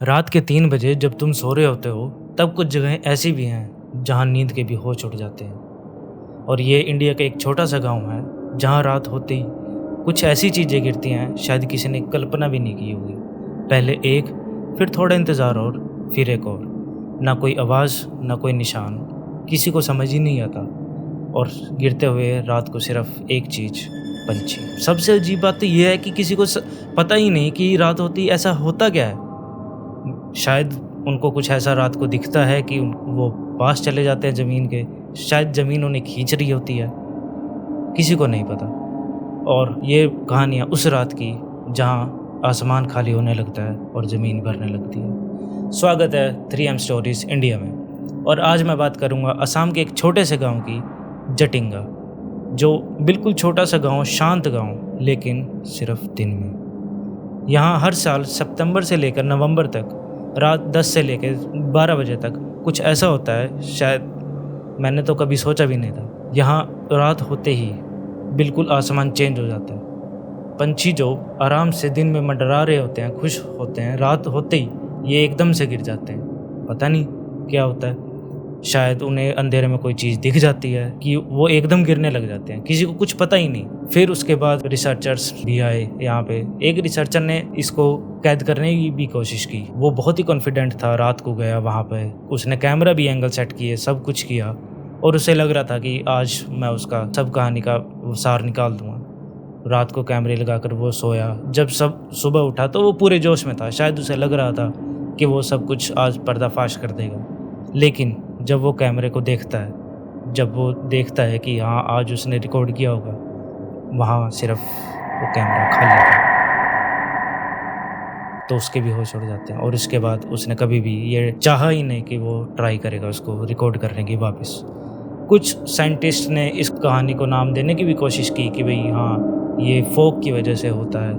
रात के 3 बजे जब तुम सो रहे होते हो, तब कुछ जगहें ऐसी भी हैं जहां नींद के भी होश उड़ जाते हैं। और ये इंडिया का एक छोटा सा गांव है जहां रात होते ही कुछ ऐसी चीज़ें गिरती हैं शायद किसी ने कल्पना भी नहीं की होगी। पहले एक, फिर थोड़ा इंतज़ार और फिर एक और। ना कोई आवाज़, ना कोई निशान, किसी को समझ ही नहीं आता। और गिरते हुए रात को सिर्फ एक चीज़, पंछी। सबसे अजीब बात तो ये है कि किसी को पता ही नहीं कि रात होती ऐसा होता क्या है। शायद उनको कुछ ऐसा रात को दिखता है कि वो पास चले जाते हैं ज़मीन के, शायद ज़मीन उन्हें खींच रही होती है, किसी को नहीं पता। और ये कहानियाँ उस रात की जहाँ आसमान खाली होने लगता है और ज़मीन भरने लगती है। स्वागत है 3M स्टोरीज़ इंडिया में। और आज मैं बात करूँगा असम के एक छोटे से गांव की, जटिंगा, जो बिल्कुल छोटा सा गांव, शांत गांव, लेकिन सिर्फ दिन में। यहाँ हर साल सितंबर से लेकर नवंबर तक रात 10 से लेकर 12 बजे तक कुछ ऐसा होता है शायद मैंने तो कभी सोचा भी नहीं था। यहाँ रात होते ही बिल्कुल आसमान चेंज हो जाता है। पंछी जो आराम से दिन में मंडरा रहे होते हैं, खुश होते हैं, रात होते ही ये एकदम से गिर जाते हैं। पता नहीं क्या होता है, शायद उन्हें अंधेरे में कोई चीज़ दिख जाती है कि वो एकदम गिरने लग जाते हैं, किसी को कुछ पता ही नहीं। फिर उसके बाद रिसर्चर्स भी आए यहाँ पे। एक रिसर्चर ने इसको कैद करने की भी कोशिश की। वो बहुत ही कॉन्फिडेंट था, रात को गया वहाँ पे, उसने कैमरा भी एंगल सेट किए, सब कुछ किया, और उसे लग रहा था कि आज मैं उसका सब कहानी का सार निकाल दूंगा। रात को कैमरे लगाकर वो सोया। जब सब सुबह उठा तो वो पूरे जोश में था, शायद उसे लग रहा था कि वो सब कुछ आज पर्दाफाश कर देगा। लेकिन जब वो कैमरे को देखता है, जब वो देखता है कि हाँ आज उसने रिकॉर्ड किया होगा, वहाँ सिर्फ वो कैमरा खाली था, तो उसके भी होश उड़ जाते हैं। और उसके बाद उसने कभी भी ये चाहा ही नहीं कि वो ट्राई करेगा उसको रिकॉर्ड करने की वापस। कुछ साइंटिस्ट ने इस कहानी को नाम देने की भी कोशिश की कि भाई हाँ ये फोक की वजह से होता है,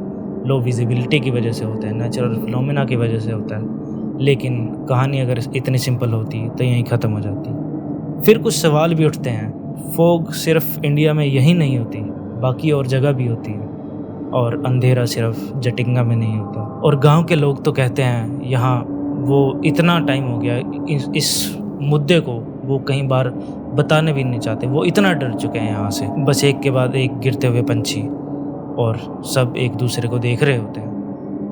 लो विजिबिलिटी की वजह से होता है, नेचुरल फिनोमेना की वजह से होता है। लेकिन कहानी अगर इतनी सिंपल होती तो यहीं ख़त्म हो जाती। फिर कुछ सवाल भी उठते हैं। फोग सिर्फ इंडिया में यही नहीं होती, बाकी और जगह भी होती है। और अंधेरा सिर्फ जटिंगा में नहीं होता। और गांव के लोग तो कहते हैं यहाँ वो इतना टाइम हो गया इस मुद्दे को वो कहीं बार बताने भी नहीं चाहते, वो इतना डर चुके हैं यहाँ से। बस एक के बाद एक गिरते हुए पंछी, और सब एक दूसरे को देख रहे होते हैं।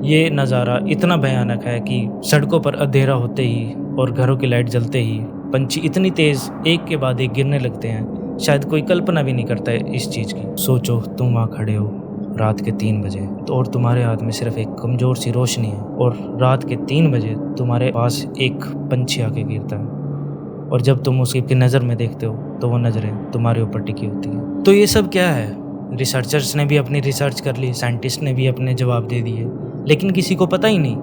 ये नज़ारा इतना भयानक है कि सड़कों पर अंधेरा होते ही और घरों की लाइट जलते ही पंछी इतनी तेज़ एक के बाद एक गिरने लगते हैं, शायद कोई कल्पना भी नहीं करता है इस चीज़ की। सोचो तुम वहाँ खड़े हो रात के 3 बजे, तो और तुम्हारे हाथ में सिर्फ एक कमज़ोर सी रोशनी है, और रात के 3 बजे तुम्हारे पास एक पंछी आके गिरता है। और जब तुम उसकी नज़र में देखते हो तो वो नज़रें तुम्हारे ऊपर टिकी होती हैं। तो ये सब क्या है? रिसर्चर्स ने भी अपनी रिसर्च कर ली, साइंटिस्ट ने भी अपने जवाब दे दिए, लेकिन किसी को पता ही नहीं।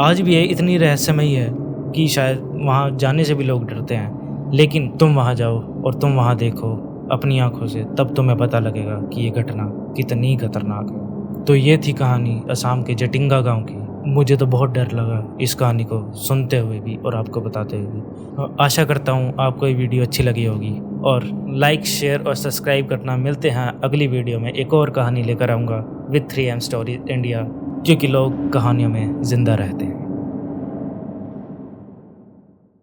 आज भी ये इतनी रहस्यमयी है कि शायद वहाँ जाने से भी लोग डरते हैं। लेकिन तुम वहाँ जाओ और तुम वहाँ देखो अपनी आंखों से, तब तुम्हें पता लगेगा कि ये घटना कितनी खतरनाक है। तो ये थी कहानी असम के जटिंगा गांव की। मुझे तो बहुत डर लगा इस कहानी को सुनते हुए भी और आपको बताते हुए भी। आशा करता हूँ आपको ये वीडियो अच्छी लगी होगी, और लाइक, शेयर और सब्सक्राइब करना। मिलते हैं अगली वीडियो में, एक और कहानी लेकर आऊँगा विद 3M स्टोरी इंडिया, क्योंकि लोग कहानियों में ज़िंदा रहते हैं।